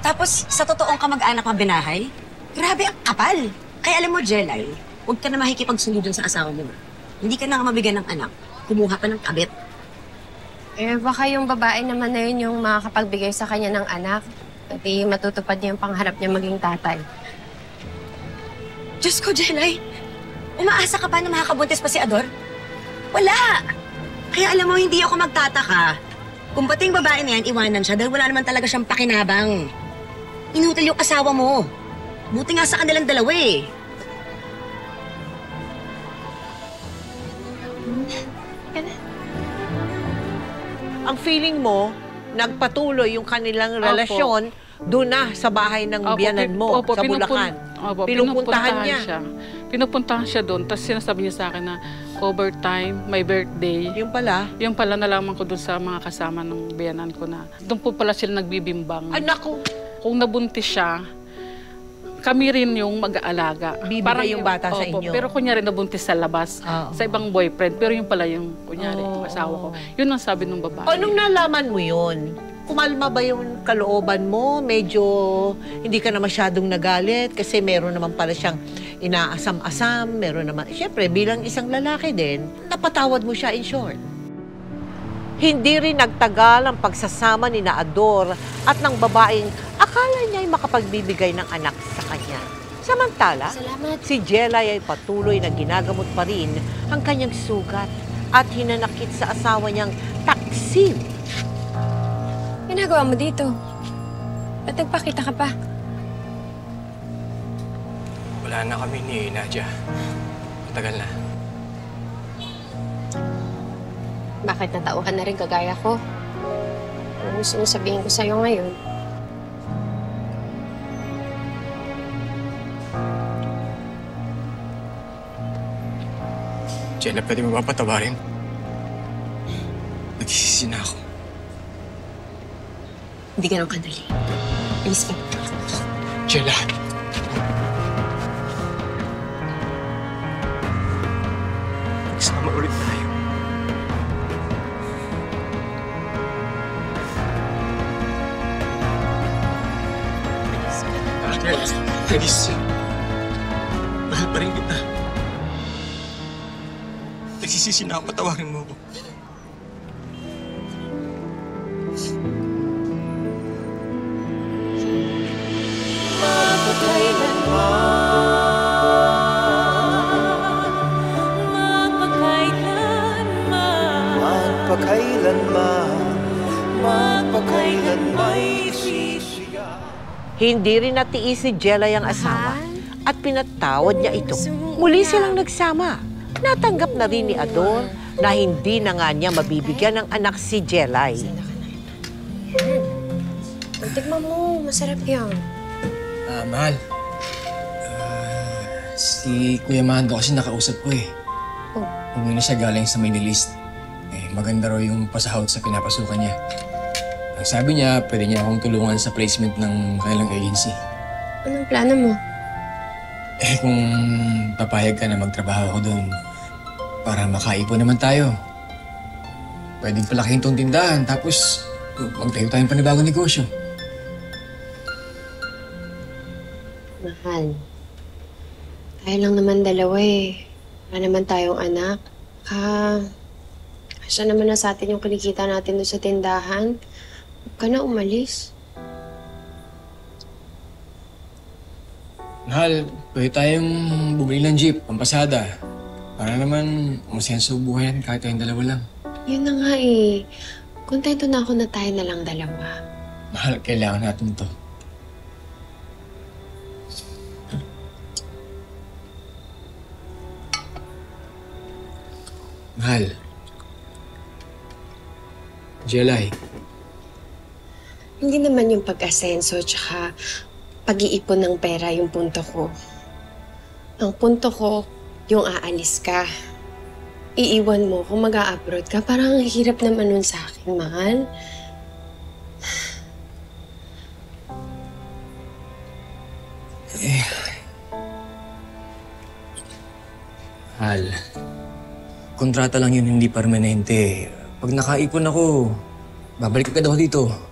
Tapos, sa totoong kamag-anak ng binahay, grabe ang kapal. Kaya alam mo, Jelay, huwag ka na makikipagsundo dun sa asawa mo. Hindi ka na nga mabigyan ng anak. Kumuha pa ng kabit. Eh, baka yung babae naman na yun yung makakapagbigay sa kanya ng anak. Pati matutupad niya yung pangarap niya maging tatay. Diyos ko, Jelay. Umaasa ka pa na makakabuntis pa si Ador? Wala! Kaya alam mo, hindi ako magtataka. Kung pati yung babae na yan, iwanan siya dahil wala naman talaga siyang pakinabang. Inutil yung asawa mo. Buti nga sa kanilang dalawa eh. Ang feeling mo, nagpatuloy yung kanilang relasyon doon na sa bahay ng biyanan mo, sa Bulacan. Pinupuntahan niya. Pinupuntahan siya doon, tapos sinasabi niya sa akin na overtime, may birthday. Yung pala? Yung pala nalaman ko doon sa mga kasama ng biyanan ko na doon po pala sila nagbibimbang. Ay, naku! Kung nabuntis siya, kami rin yung mag-aalaga. Bibigay yung bata sa inyo. Pero kunyari nabuntis sa labas, sa ibang boyfriend. Pero yung pala yung, kunyari, yung asawa ko. Yun ang sabi ng babae. O, nung nalaman mo yun, kumalma ba yung kalooban mo? Medyo hindi ka na masyadong nagalit kasi meron naman pala siyang inaasam-asam. Meron naman, syempre, bilang isang lalaki din, napatawad mo siya in short. Hindi rin nagtagal ang pagsasama ni Ador at ng babaeng akala niya ay makapagbibigay ng anak sa kanya. Samantala, si Jelay ay patuloy na ginagamot pa rin ang kanyang sugat at hinanakit sa asawa niyang Taksim. Ginagawa mo dito? Ba't nagpakita ka pa? Wala na kami ni Nadia. Matagal na. Bakit natao ka na rin kagaya ko? Ano gusto mong sabihin ko sa'yo ngayon? Jenna, pwede mo ba patawarin? Nagsisisi na ako. Hindi ganun kadali. Please, ka. Jenna! Magsama ulit tayo. Please. Mahal pa rin kita. Nagsisisi na ako, patawarin mo ako. Hindi rin natiis si Jelay ang asawa at pinatawad niya ito. Muli silang nagsama. Natanggap na rin ni Ador na hindi na nga niya mabibigyan ng anak si Jelay. Tignan mo, masarap yan. Mahal. Si Kuya Mando kasi nakausap ko eh. Umuna siya galing sa Middle East. Maganda raw yung pasahod sa pinapasukan niya. Ang sabi niya, pwede niya akong tulungan sa placement ng kanilang agency. Anong plano mo? Kung papayag ka na magtrabaho ko doon, para makaipon naman tayo. Pwedeng palakihin tong tindahan, tapos magtayo tayong panibagong negosyo. Mahal. Tayo lang naman dalawa eh. Wala naman tayong anak. Kasya naman na sa atin yung kinikita natin doon sa tindahan. Huwag ka na umalis. Mahal, pwede tayong bumili ng jeep, pampasada. Para naman umasenso buhay natin kahit tayong dalawa lang. Yun na nga eh. Kontento na ako na tayo na lang dalawa. Mahal, kailangan natin to. Mahal. Jelay. Hindi naman yung pag-asenso tsaka pag-iipon ng pera yung punto ko. Ang punto ko, yung aalis ka. Iiwan mo kung mag-a-abroad ka. Parang ang hirap naman nun sa akin, mahal. Mahal. Kontrata lang yun, hindi permanente. Pag nakaipon ako, babalik ka daw dito.